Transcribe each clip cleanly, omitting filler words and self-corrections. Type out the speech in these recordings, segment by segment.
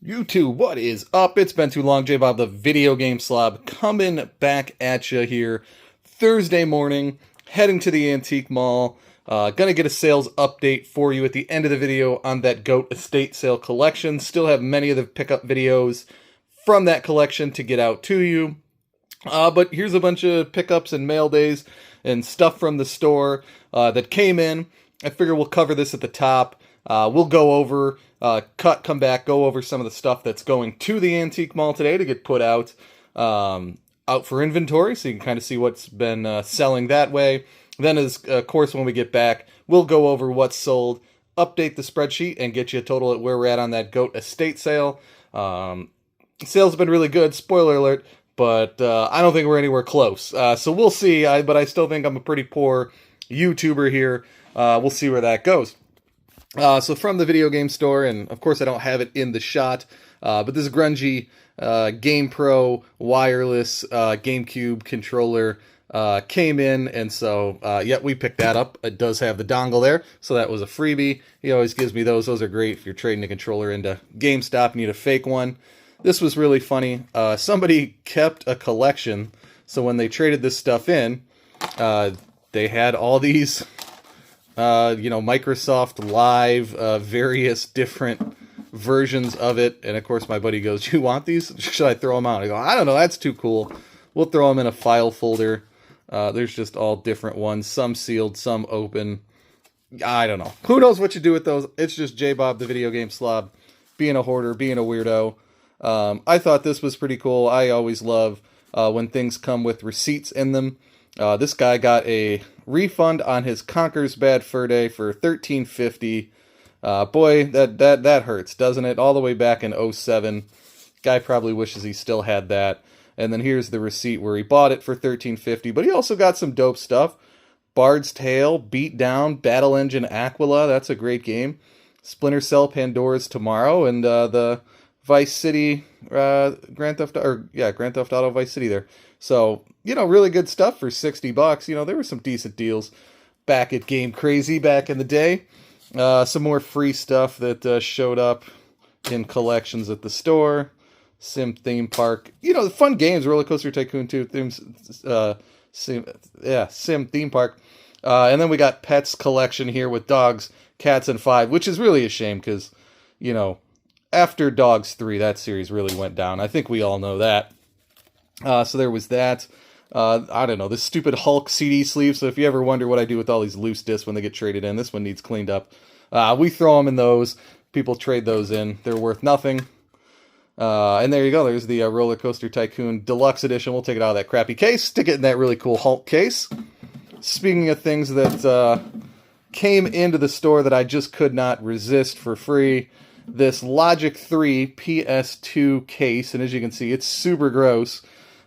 YouTube, what is up? It's been too long, J-Bob, the video game slob, coming back at you here Thursday morning, heading to the antique mall. Gonna get a sales update for you at the end of the video on that G.O.A.T estate sale collection. Still have many of the pickup videos from that collection to get out to you. But here's a bunch of pickups and mail days and stuff from the store that came in. I figure we'll cover this at the top. We'll go over, come back, go over some of the stuff that's going to the antique mall today to get put out for inventory, so you can kind of see what's been selling that way. Then, of course, when we get back, we'll go over what's sold, update the spreadsheet, and get you a total at where we're at on that G.O.A.T estate sale. Sales have been really good, spoiler alert, but I don't think we're anywhere close. So we'll see, but I still think I'm a pretty poor YouTuber here. We'll see where that goes. So from the video game store, and of course I don't have it in the shot, but this grungy GamePro wireless GameCube controller came in, and so yeah, we picked that up. It does have the dongle there, so that was a freebie. He always gives me those. Those are great if you're trading a controller into GameStop and need a fake one. This was really funny. Somebody kept a collection, so when they traded this stuff in, they had all these Microsoft Live, various different versions of it. And of course, my buddy goes, "You want these? Should I throw them out?" I go, "I don't know. That's too cool. We'll throw them in a file folder." There's just all different ones. Some sealed, some open. I don't know. Who knows what you do with those? It's just J-Bob, the video game slob, being a hoarder, being a weirdo. I thought this was pretty cool. I always love when things come with receipts in them. This guy got a refund on his Conker's Bad Fur Day for $13.50. Boy, that hurts, doesn't it? All the way back in 07. Guy probably wishes he still had that. And then here's the receipt where he bought it for $13.50. But he also got some dope stuff. Bard's Tale, Beat Down, Battle Engine Aquila. That's a great game. Splinter Cell, Pandora's Tomorrow, and the Vice City, Grand Theft Auto Vice City there. So, really good stuff for $60. There were some decent deals back at Game Crazy back in the day. Some more free stuff that showed up in collections at the store. Sim Theme Park. The fun games, Roller Coaster Tycoon 2, Sim Theme Park. And then we got Pets collection here with dogs, cats, and 5, which is really a shame because, after Dogs 3, that series really went down. I think we all know that. So there was that. I don't know, this stupid Hulk CD sleeve. So if you ever wonder what I do with all these loose discs when they get traded in, this one needs cleaned up. We throw them in those. People trade those in. They're worth nothing. And there you go. There's the Roller Coaster Tycoon Deluxe Edition. We'll take it out of that crappy case, stick it in that really cool Hulk case. Speaking of things that came into the store that I just could not resist for free, this Logic 3 PS2 case, and as you can see, it's super gross.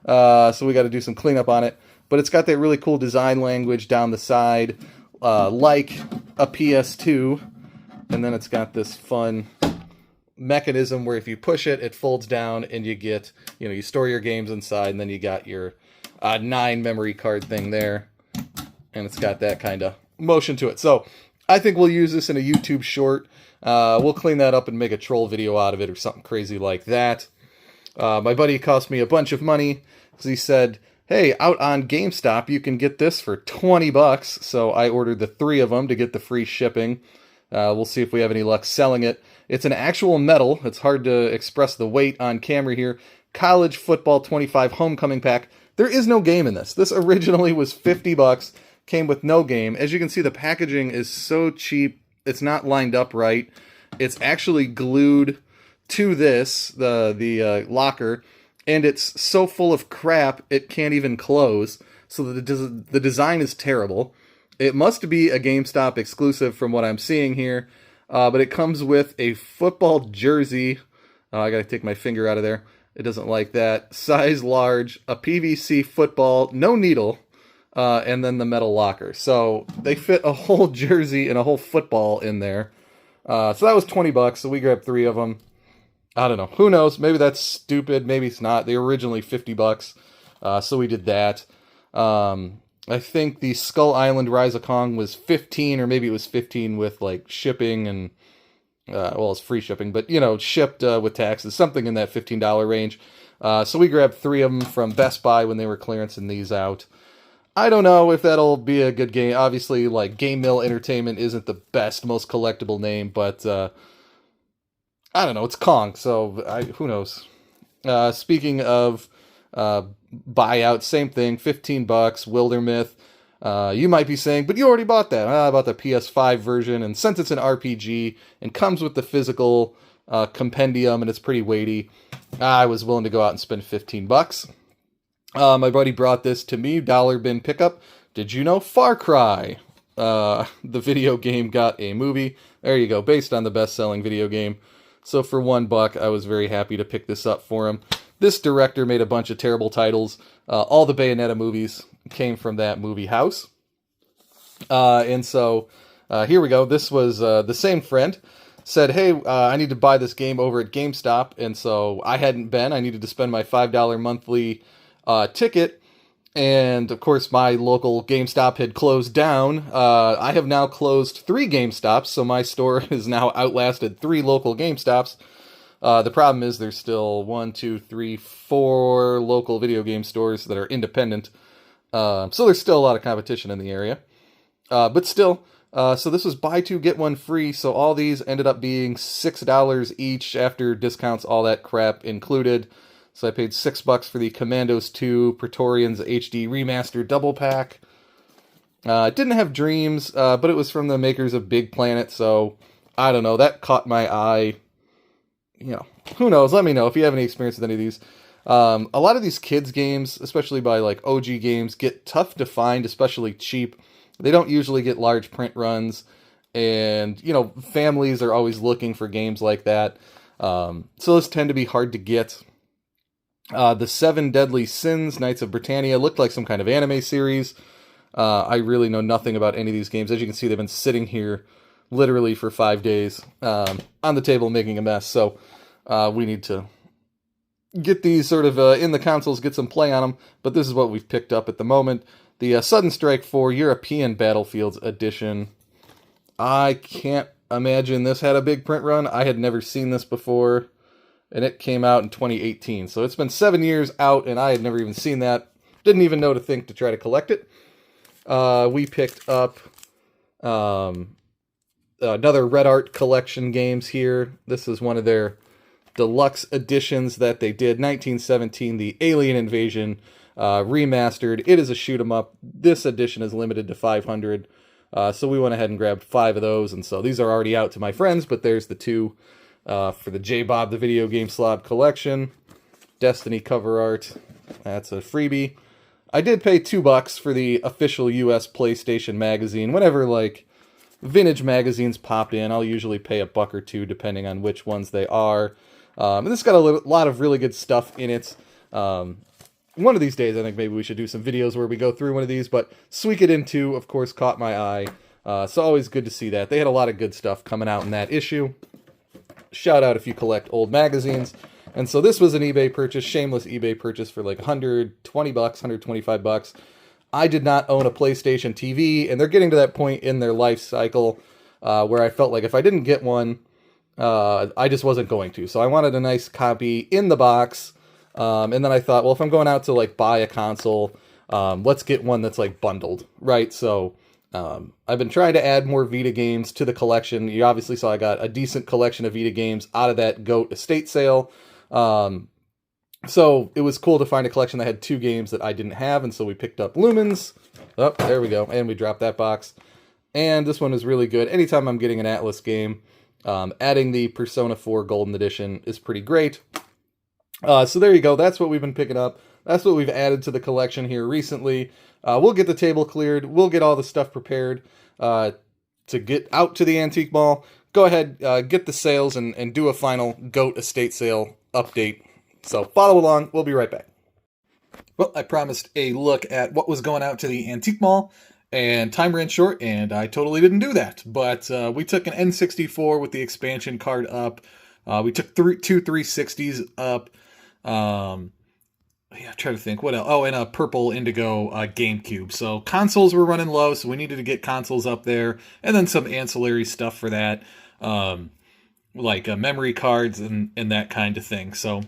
So we got to do some cleanup on it. But it's got that really cool design language down the side, like a PS2. And then it's got this fun mechanism where if you push it, it folds down and you get, you store your games inside, and then you got your 9 memory card thing there. And it's got that kind of motion to it. So I think we'll use this in a YouTube short. We'll clean that up and make a troll video out of it or something crazy like that. My buddy cost me a bunch of money because he said, "Hey, out on GameStop, you can get this for $20. So I ordered the 3 of them to get the free shipping. We'll see if we have any luck selling it. It's an actual metal. It's hard to express the weight on camera here. College Football 25 Homecoming Pack. There is no game in this. This originally was $50, came with no game. As you can see, the packaging is so cheap. It's not lined up right. It's actually glued to this, the locker, and it's so full of crap it can't even close. So the design is terrible. It must be a GameStop exclusive from what I'm seeing here, but it comes with a football jersey. I gotta take my finger out of there. It doesn't like that. Size large, a PVC football, no needle, and then the metal locker. So they fit a whole jersey and a whole football in there. So that was $20, so we grabbed 3 of them. I don't know. Who knows? Maybe that's stupid. Maybe it's not. They were originally $50, so we did that. I think the Skull Island Rise of Kong was 15, or maybe it was 15 with like shipping and Well, it's free shipping, but, you know, shipped with taxes, something in that $15 range. So we grabbed 3 of them from Best Buy when they were clearancing these out. I don't know if that'll be a good game. Obviously, like, Game Mill Entertainment isn't the best, most collectible name, but I don't know. It's Kong, so who knows? Speaking of buyout, same thing, $15, Wildermyth. You might be saying, but you already bought that. I bought the PS5 version, and since it's an RPG and comes with the physical compendium and it's pretty weighty, I was willing to go out and spend $15. My buddy brought this to me, dollar bin pickup. Did you know Far Cry, the video game, got a movie? There you go, based on the best-selling video game. So for $1, I was very happy to pick this up for him. This director made a bunch of terrible titles. All the Bayonetta movies came from that movie house. And so here we go. This was the same friend said, hey, I need to buy this game over at GameStop. And so I hadn't been. I needed to spend my $5 monthly ticket. And of course, my local GameStop had closed down. I have now closed 3 GameStops, so my store has now outlasted 3 local GameStops. The problem is there's still 4 local video game stores that are independent. So there's still a lot of competition in the area. But still, so this was buy 2, get 1 free. So all these ended up being $6 each after discounts, all that crap included. So I paid $6 for the Commandos 2 Praetorians HD Remastered Double Pack. It didn't have Dreams, but it was from the makers of Big Planet, so I don't know, that caught my eye. You know, who knows? Let me know if you have any experience with any of these. A lot of these kids games, especially by like OG games, get tough to find, especially cheap. They don't usually get large print runs, and, you know, families are always looking for games like that. So those tend to be hard to get. The 7 Deadly Sins, Knights of Britannia, looked like some kind of anime series. I really know nothing about any of these games. As you can see, they've been sitting here literally for 5 days on the table making a mess. So we need to get these sort of in the consoles, get some play on them. But this is what we've picked up at the moment. The Sudden Strike 4 European Battlefields Edition. I can't imagine this had a big print run. I had never seen this before. And it came out in 2018. So it's been 7 years out, and I had never even seen that. Didn't even know to think to try to collect it. We picked up another Red Art Collection games here. This is one of their deluxe editions that they did. 1917, the Alien Invasion remastered. It is a shoot 'em up. This edition is limited to 500. So we went ahead and grabbed 5 of those. And so these are already out to my friends, but there's the 2 for the J-Bob, the Video Game Slob Collection. Destiny cover art. That's a freebie. I did pay $2 for the official US PlayStation magazine. Whenever, like, vintage magazines popped in, I'll usually pay $1 or $2 depending on which ones they are. And this got a lot of really good stuff in it. One of these days, I think maybe we should do some videos where we go through one of these, but Suikoden 2, of course, caught my eye. So always good to see that. They had a lot of good stuff coming out in that issue. Shout out if you collect old magazines. And so this was an eBay purchase, shameless eBay purchase for like $120, $125. I did not own a PlayStation TV, and they're getting to that point in their life cycle where I felt like if I didn't get one, I just wasn't going to. So I wanted a nice copy in the box. And then I thought, well, if I'm going out to like buy a console, let's get one that's like bundled, right? So I've been trying to add more Vita games to the collection. You obviously saw I got a decent collection of Vita games out of that G.O.A.T estate sale. So it was cool to find a collection that had 2 games that I didn't have, and so we picked up Lumens. Oh, there we go, and we dropped that box. And this one is really good. Anytime I'm getting an Atlas game, adding the Persona 4 Golden Edition is pretty great. So there you go, that's what we've been picking up. That's what we've added to the collection here recently. We'll get the table cleared. We'll get all the stuff prepared to get out to the antique mall. Go ahead, get the sales and do a final G.O.A.T estate sale update. So follow along. We'll be right back. Well, I promised a look at what was going out to the antique mall, and time ran short, and I totally didn't do that. But we took an N64 with the expansion card up. We took 2 360s up. I'm trying to think what else. Oh, and a purple indigo GameCube. So consoles were running low, so we needed to get consoles up there, and then some ancillary stuff for that. like memory cards and that kind of thing. So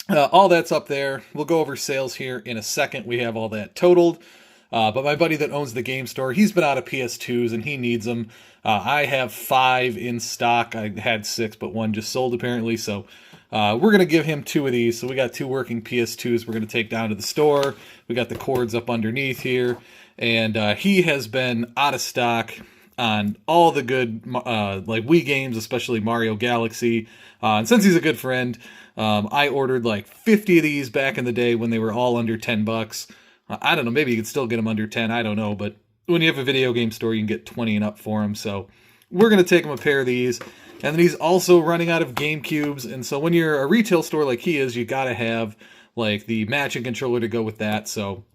all that's up there. We'll go over sales here in a second. We have all that totaled. But my buddy that owns the game store, he's been out of PS2s and he needs them. I have 5 in stock. I had 6, but 1 just sold apparently. So we're going to give him 2 of these. So we got 2 working PS2s we're going to take down to the store. We got the cords up underneath here. And he has been out of stock on all the good like Wii games, especially Mario Galaxy. And since he's a good friend, I ordered like 50 of these back in the day when they were all under $10. I don't know, maybe you could still get them under 10, I don't know, but when you have a video game store, you can get 20 and up for them, so we're going to take him a pair of these. And then he's also running out of GameCubes, and so when you're a retail store like he is, you got to have like the matching controller to go with that, so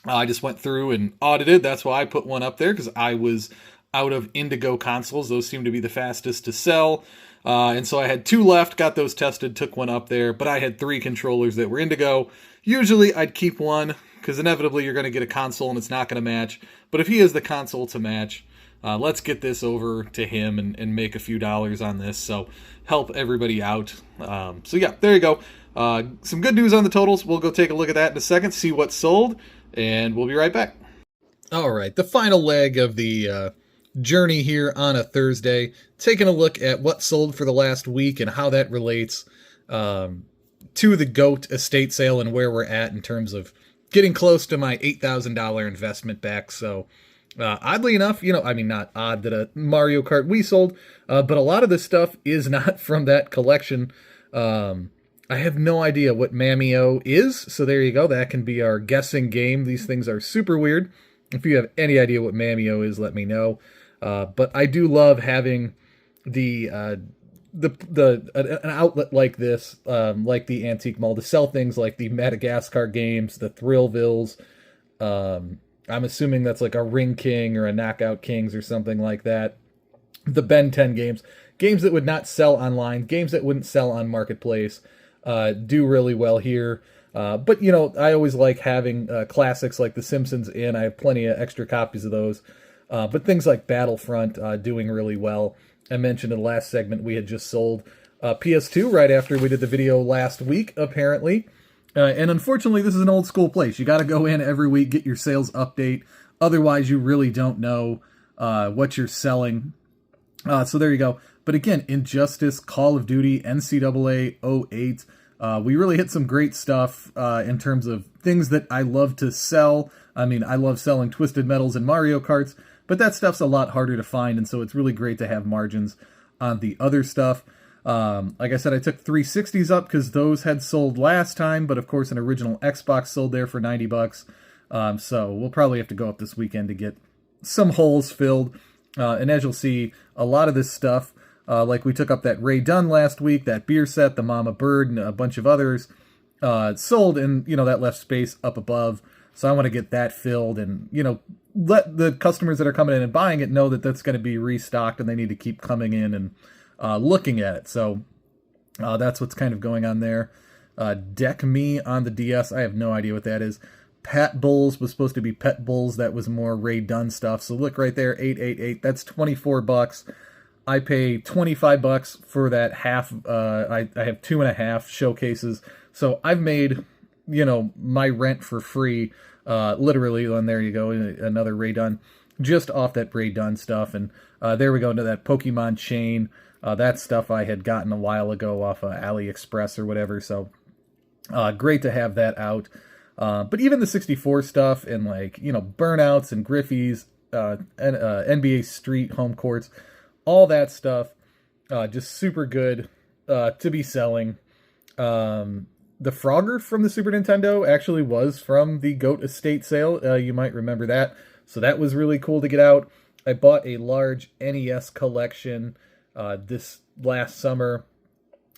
I just went through and audited. That's why I put one up there, because I was out of Indigo consoles. Those seem to be the fastest to sell. And so I had 2 left, got those tested, took one up there, but I had 3 controllers that were Indigo. Usually I'd keep one, because inevitably you're going to get a console and it's not going to match. But if he has the console to match, let's get this over to him and make a few dollars on this. So help everybody out. So yeah, there you go. Some good news on the totals. We'll go take a look at that in a second, see what's sold, and we'll be right back. All right, the final leg of the journey here on a Thursday, taking a look at what sold for the last week and how that relates to the G.O.A.T estate sale and where we're at in terms of getting close to my $8,000 investment back. So oddly enough, I mean, not odd that a Mario Kart Wii sold, but a lot of this stuff is not from that collection. I have no idea what Mamio is, so there you go. That can be our guessing game. These things are super weird. If you have any idea what Mamio is, let me know. But I do love having an outlet like this, like the Antique Mall, to sell things like the Madagascar games, the Thrillvilles. I'm assuming that's like a Ring King or a Knockout Kings or something like that. The Ben 10 games that would not sell online, games that wouldn't sell on Marketplace, do really well here. But, I always like having classics like The Simpsons in. I have plenty of extra copies of those. But things like Battlefront doing really well. I mentioned in the last segment we had just sold PS2 right after we did the video last week, apparently. And unfortunately, this is an old school place. You got to go in every week, get your sales update. Otherwise, you really don't know what you're selling. So there you go. But again, Injustice, Call of Duty, NCAA 08. We really hit some great stuff in terms of things that I love to sell. I mean, I love selling Twisted Metals and Mario Karts, but that stuff's a lot harder to find, and so it's really great to have margins on the other stuff. Like I said, I took 360s up because those had sold last time, but of course an original Xbox sold there for $90. So we'll probably have to go up this weekend to get some holes filled. And as you'll see, a lot of this stuff, like we took up that Ray Dunn last week, that beer set, the Mama Bird, and a bunch of others, sold, and, that left space up above. So I want to get that filled and, let the customers that are coming in and buying it know that that's going to be restocked and they need to keep coming in and looking at it. So that's what's kind of going on there. Deck Me on the DS, I have no idea what that is. Pat Bulls was supposed to be Pet Bulls. That was more Ray Dunn stuff. So look right there, 888. That's $24. I pay $25 for that half. I have 2.5 showcases. So I've made, my rent for free, literally. And there you go, another Ray Dunn, just off that Ray Dunn stuff. And there we go into that Pokemon chain. That stuff I had gotten a while ago off AliExpress or whatever. So great to have that out. But even the 64 stuff and Burnouts and Griffies, and NBA Street Home Courts, all that stuff, just super good to be selling. The Frogger from the Super Nintendo actually was from the G.O.A.T estate sale. You might remember that. So that was really cool to get out. I bought a large NES collection this last summer.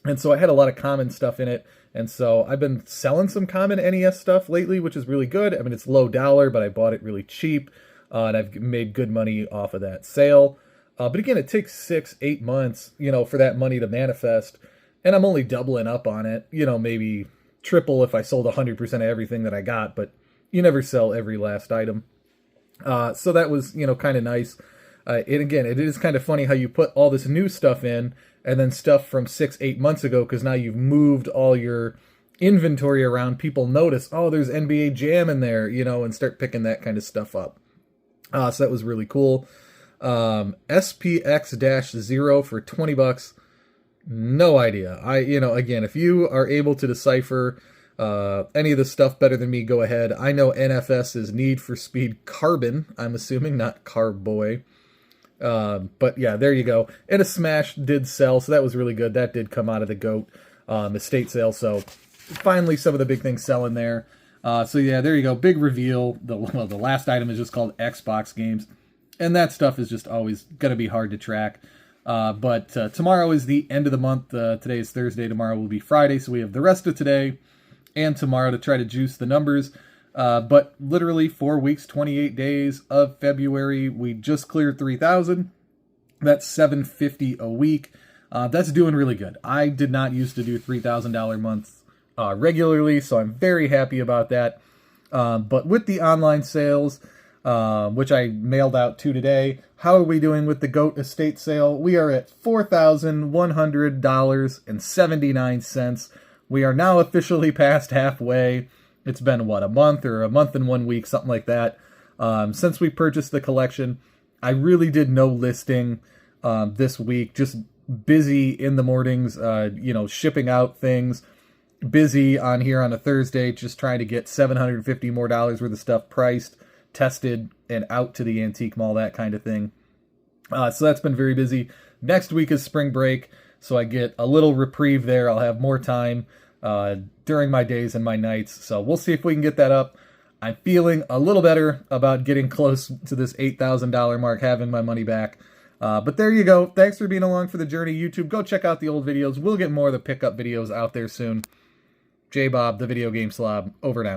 And so I had a lot of common stuff in it. And so I've been selling some common NES stuff lately, which is really good. I mean, it's low dollar, but I bought it really cheap. And I've made good money off of that sale. But again, it takes 6-8 months, for that money to manifest. And I'm only doubling up on it, maybe triple if I sold 100% of everything that I got. But you never sell every last item. So that was, kind of nice. And again, it is kind of funny how you put all this new stuff in, and then stuff from 6-8 months ago, because now you've moved all your inventory around. People notice, oh, there's NBA Jam in there, you know, and start picking that kind of stuff up. So that was really cool. SPX-0 for $20. No idea. Again, if you are able to decipher any of the stuff better than me, go ahead. I know NFS is Need for Speed Carbon, I'm assuming, not Carboy. But yeah, there you go. And a Smash did sell, so that was really good. That did come out of the GOAT estate sale, so finally some of the big things selling there. So yeah, there you go. Big reveal. The last item is just called Xbox games, and that stuff is just always going to be hard to track. But tomorrow is the end of the month. Today is Thursday. Tomorrow will be Friday, so we have the rest of today and tomorrow to try to juice the numbers. But literally 4 weeks, 28 days of February, we just cleared 3,000. That's $750 a week. That's doing really good. I did not used to do $3,000 months regularly, so I'm very happy about that. But with the online sales, which I mailed out to today, how are we doing with the GOAT estate sale? We are at $4,100.79. We are now officially past halfway. It's been, what, a month or a month and 1 week, something like that, since we purchased the collection. I really did no listing this week, just busy in the mornings, shipping out things, busy on here on a Thursday, just trying to get $750 more worth of stuff priced, tested, and out to the antique mall, that kind of thing. So that's been very busy. Next week is spring break, so I get a little reprieve there. I'll have more time during my days and my nights, so we'll see if we can get that up. I'm feeling a little better about getting close to this $8,000 mark, having my money back. But there you go. Thanks for being along for the journey, YouTube. Go check out the old videos. We'll get more of the pickup videos out there soon. J-Bob, the Video Game Slob, over and out.